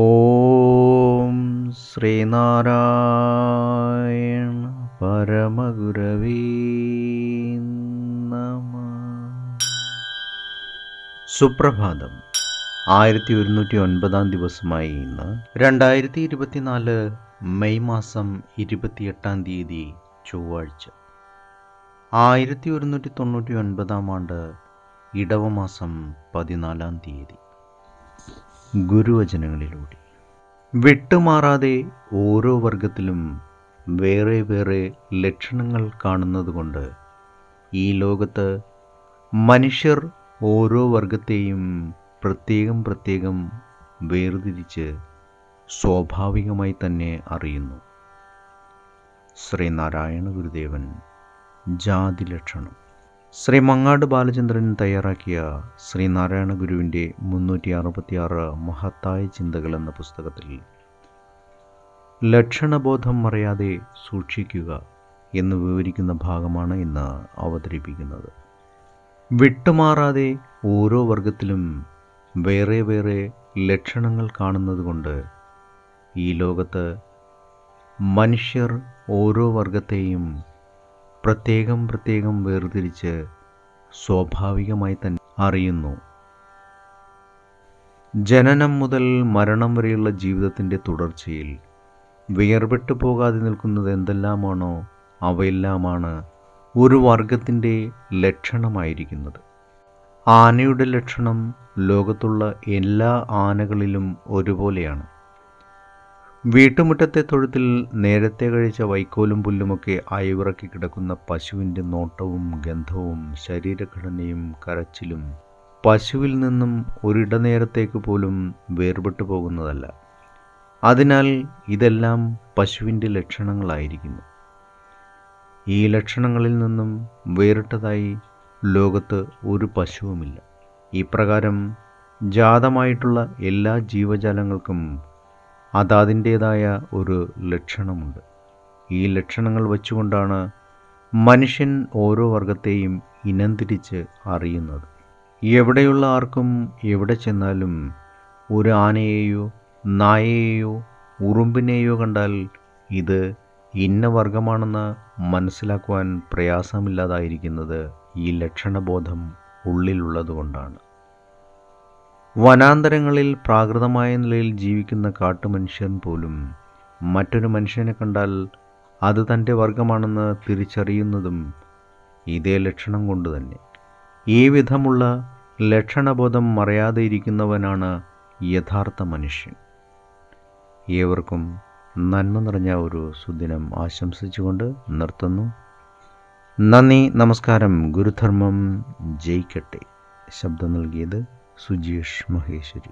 ഓം ശ്രീനാരായണ പരമഗുരവേ നമഃ. സുപ്രഭാതം. 1109 ദിവസമായി ഇന്ന് 2024 മെയ് മാസം 28 ചൊവ്വാഴ്ച. 1199 ആണ്ട് ഇടവമാസം 14 ഗുരുവചനങ്ങളിലൂടെ വിട്ടുമാറാതെ ഓരോ വർഗത്തിലും വേറെ വേറെ ലക്ഷണങ്ങൾ കാണുന്നതുകൊണ്ട് ഈ ലോകത്ത് മനുഷ്യർ ഓരോ വർഗത്തെയും പ്രത്യേകം വേർതിരിച്ച് സ്വാഭാവികമായി തന്നെ അറിയുന്നു. ശ്രീനാരായണ ഗുരുദേവൻ ജാതി ലക്ഷണം. ശ്രീ മങ്ങാട് ബാലചന്ദ്രൻ തയ്യാറാക്കിയ ശ്രീനാരായണ ഗുരുവിൻ്റെ 366 മഹത്തായ ചിന്തകൾ എന്ന പുസ്തകത്തിൽ ലക്ഷണബോധം മറയാതെ സൂക്ഷിക്കുക എന്ന് വിവരിക്കുന്ന ഭാഗമാണ് ഇന്ന് അവതരിപ്പിക്കുന്നത്. വിട്ടുമാറാതെ ഓരോ വർഗത്തിലും വേറെ വേറെ ലക്ഷണങ്ങൾ കാണുന്നതുകൊണ്ട് ഈ ലോകത്ത് മനുഷ്യർ ഓരോ വർഗത്തെയും പ്രത്യേകം വേർതിരിച്ച് സ്വാഭാവികമായി തന്നെ അറിയുന്നു. ജനനം മുതൽ മരണം വരെയുള്ള ജീവിതത്തിൻ്റെ തുടർച്ചയിൽ വേർപെട്ടു പോകാതെ നിൽക്കുന്നത് എന്തെല്ലാമാണോ അവയെല്ലാമാണ് ഒരു വർഗത്തിൻ്റെ ലക്ഷണമായിരിക്കുന്നത്. ആനയുടെ ലക്ഷണം ലോകത്തുള്ള എല്ലാ ആനകളിലും ഒരുപോലെയാണ്. വീട്ടുമുറ്റത്തെ തൊഴുത്തിൽ നേരത്തെ കഴിച്ച വൈക്കോലും പുല്ലുമൊക്കെ അയവിറക്കി കിടക്കുന്ന പശുവിൻ്റെ നോട്ടവും ഗന്ധവും ശരീരഘടനയും കരച്ചിലും പശുവിൽ നിന്നും ഒരിടനേരത്തേക്ക് പോലും വേർപെട്ടു പോകുന്നതല്ല. അതിനാൽ ഇതെല്ലാം പശുവിൻ്റെ ലക്ഷണങ്ങളായിരിക്കുന്നു. ഈ ലക്ഷണങ്ങളിൽ നിന്നും വേറിട്ടതായി ലോകത്ത് ഒരു പശുവുമില്ല. ഇപ്രകാരം ജാതമായിട്ടുള്ള എല്ലാ ജീവജാലങ്ങൾക്കും അതതിൻ്റേതായ ഒരു ലക്ഷണമുണ്ട്. ഈ ലക്ഷണങ്ങൾ വച്ചുകൊണ്ടാണ് മനുഷ്യൻ ഓരോ വർഗത്തെയും ഇനംതിരിച്ച് അറിയുന്നത്. എവിടെയുള്ള ആർക്കും എവിടെ ചെന്നാലും ഒരു ആനയെയോ നായയെയോ ഉറുമ്പിനെയോ കണ്ടാൽ ഇത് ഇന്ന വർഗമാണെന്ന് മനസ്സിലാക്കുവാൻ പ്രയാസമില്ലാതായിരിക്കുന്നത് ഈ ലക്ഷണബോധം ഉള്ളിലുള്ളതുകൊണ്ടാണ്. വനാന്തരങ്ങളിൽ പ്രാകൃതമായ നിലയിൽ ജീവിക്കുന്ന കാട്ടുമനുഷ്യൻ പോലും മറ്റൊരു മനുഷ്യനെ കണ്ടാൽ അത് തൻ്റെ വർഗമാണെന്ന് തിരിച്ചറിയുന്നതും ഇതേ ലക്ഷണം കൊണ്ട് തന്നെ. ഈ വിധമുള്ള ലക്ഷണബോധം മറയാതെ ഇരിക്കുന്നവനാണ് യഥാർത്ഥ മനുഷ്യൻ. ഏവർക്കും നന്മ നിറഞ്ഞ ഒരു സുദിനം ആശംസിച്ചുകൊണ്ട് നിർത്തുന്നു. നന്ദി, നമസ്കാരം. ഗുരുധർമ്മം ജയിക്കട്ടെ. ശബ്ദം നൽകിയത് സുജീഷ് മഹേശ്വരി.